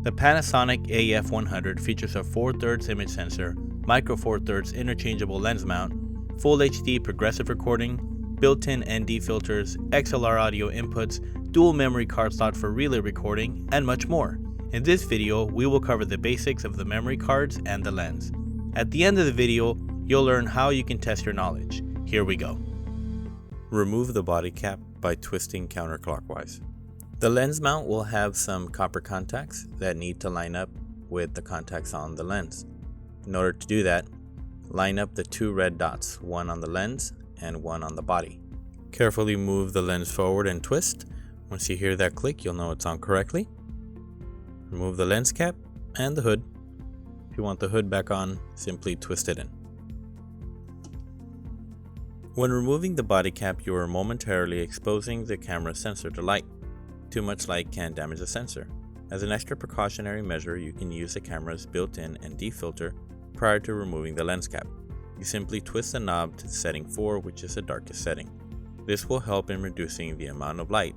The Panasonic AF100 features a 4/3 image sensor, micro 4/3 interchangeable lens mount, Full HD progressive recording, built-in ND filters, XLR audio inputs, dual memory card slot for relay recording, and much more. In this video, we will cover the basics of the memory cards and the lens. At the end of the video, you'll learn how you can test your knowledge. Here we go. Remove the body cap by twisting counterclockwise. The lens mount will have some copper contacts that need to line up with the contacts on the lens. In order to do that, line up the two red dots, one on the lens and one on the body. Carefully move the lens forward and twist. Once you hear that click, you'll know it's on correctly. Remove the lens cap and the hood. If you want the hood back on, simply twist it in. When removing the body cap, you are momentarily exposing the camera sensor to light. Too much light can damage the sensor. As an extra precautionary measure, you can use the camera's built-in ND filter prior to removing the lens cap. You simply twist the knob to setting 4, which is the darkest setting. This will help in reducing the amount of light.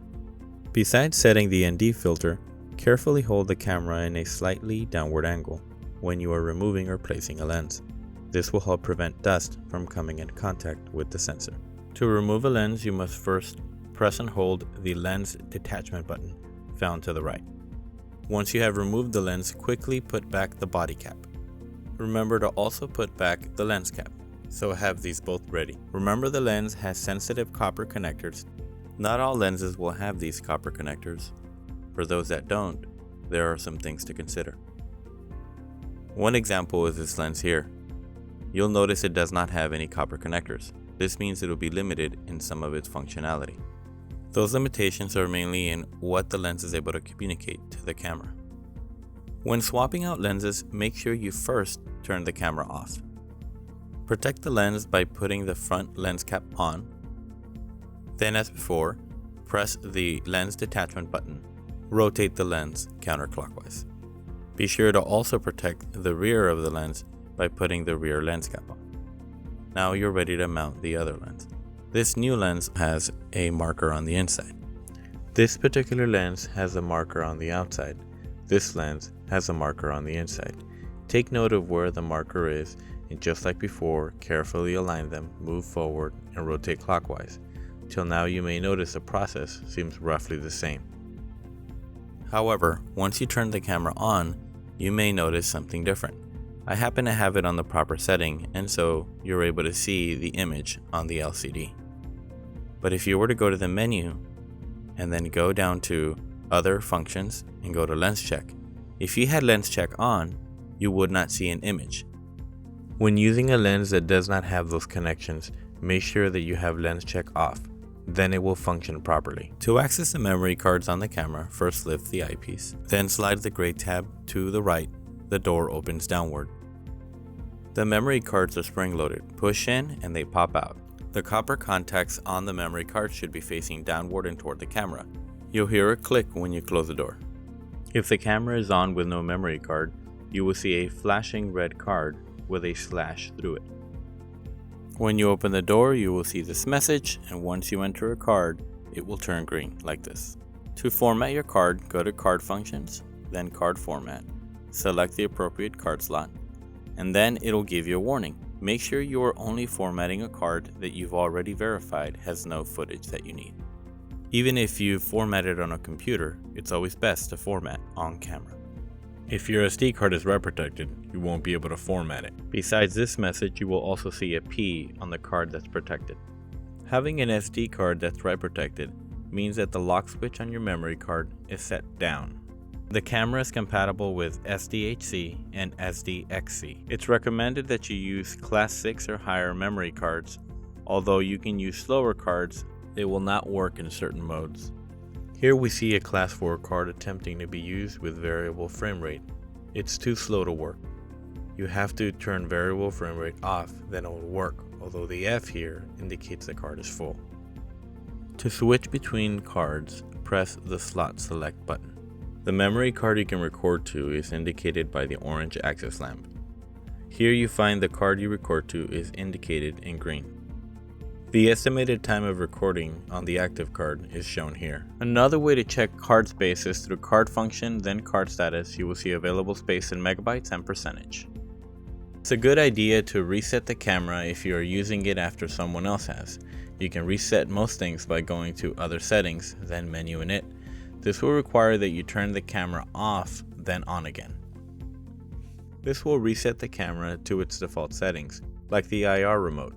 Besides setting the ND filter, carefully hold the camera in a slightly downward angle when you are removing or placing a lens. This will help prevent dust from coming in contact with the sensor. To remove a lens, you must first press and hold the lens detachment button found to the right. Once you have removed the lens, quickly put back the body cap. Remember to also put back the lens cap, so have these both ready. Remember, the lens has sensitive copper connectors. Not all lenses will have these copper connectors. For those that don't, there are some things to consider. One example is this lens here. You'll notice it does not have any copper connectors. This means it will be limited in some of its functionality. Those limitations are mainly in what the lens is able to communicate to the camera. When swapping out lenses, make sure you first turn the camera off. Protect the lens by putting the front lens cap on. Then, as before, press the lens detachment button. Rotate the lens counterclockwise. Be sure to also protect the rear of the lens by putting the rear lens cap on. Now you're ready to mount the other lens. This new lens has a marker on the inside. This particular lens has a marker on the outside. This lens has a marker on the inside. Take note of where the marker is, and just like before, carefully align them, move forward, and rotate clockwise. Till now, you may notice the process seems roughly the same. However, once you turn the camera on, you may notice something different. I happen to have it on the proper setting, and so you're able to see the image on the LCD. But if you were to go to the menu and then go down to Other Functions and go to Lens Check, if you had Lens Check on, you would not see an image. When using a lens that does not have those connections, make sure that you have Lens Check off. Then it will function properly. To access the memory cards on the camera, first lift the eyepiece, then slide the gray tab to the right. The door opens downward. The memory cards are spring-loaded. Push in and they pop out. The copper contacts on the memory card should be facing downward and toward the camera. You'll hear a click when you close the door. If the camera is on with no memory card, you will see a flashing red card with a slash through it. When you open the door, you will see this message, and once you enter a card, it will turn green like this. To format your card, go to Card Functions, then Card Format. Select the appropriate card slot, and then it'll give you a warning. Make sure you are only formatting a card that you've already verified has no footage that you need. Even if you've formatted on a computer, it's always best to format on camera. If your SD card is write protected, you won't be able to format it. Besides this message, you will also see a P on the card that's protected. Having an SD card that's write protected means that the lock switch on your memory card is set down. The camera is compatible with SDHC and SDXC. It's recommended that you use Class 6 or higher memory cards. Although you can use slower cards, they will not work in certain modes. Here we see a Class 4 card attempting to be used with variable frame rate. It's too slow to work. You have to turn variable frame rate off, then it will work, although the F here indicates the card is full. To switch between cards, press the slot select button. The memory card you can record to is indicated by the orange access lamp. Here you find the card you record to is indicated in green. The estimated time of recording on the active card is shown here. Another way to check card space is through card function, then card status. You will see available space in megabytes and percentage. It's a good idea to reset the camera if you are using it after someone else has. You can reset most things by going to Other Settings, then Menu in it. This will require that you turn the camera off, then on again. This will reset the camera to its default settings, like the IR remote.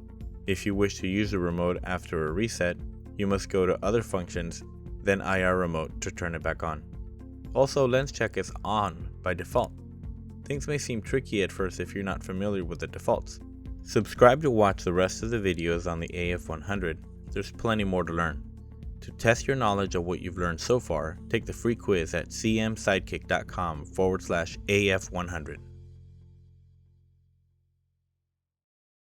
If you wish to use the remote after a reset, you must go to Other Functions, then IR Remote to turn it back on. Also, lens check is on by default. Things may seem tricky at first if you're not familiar with the defaults. Subscribe to watch the rest of the videos on the AF100, there's plenty more to learn. To test your knowledge of what you've learned so far, take the free quiz at cmsidekick.com/AF100.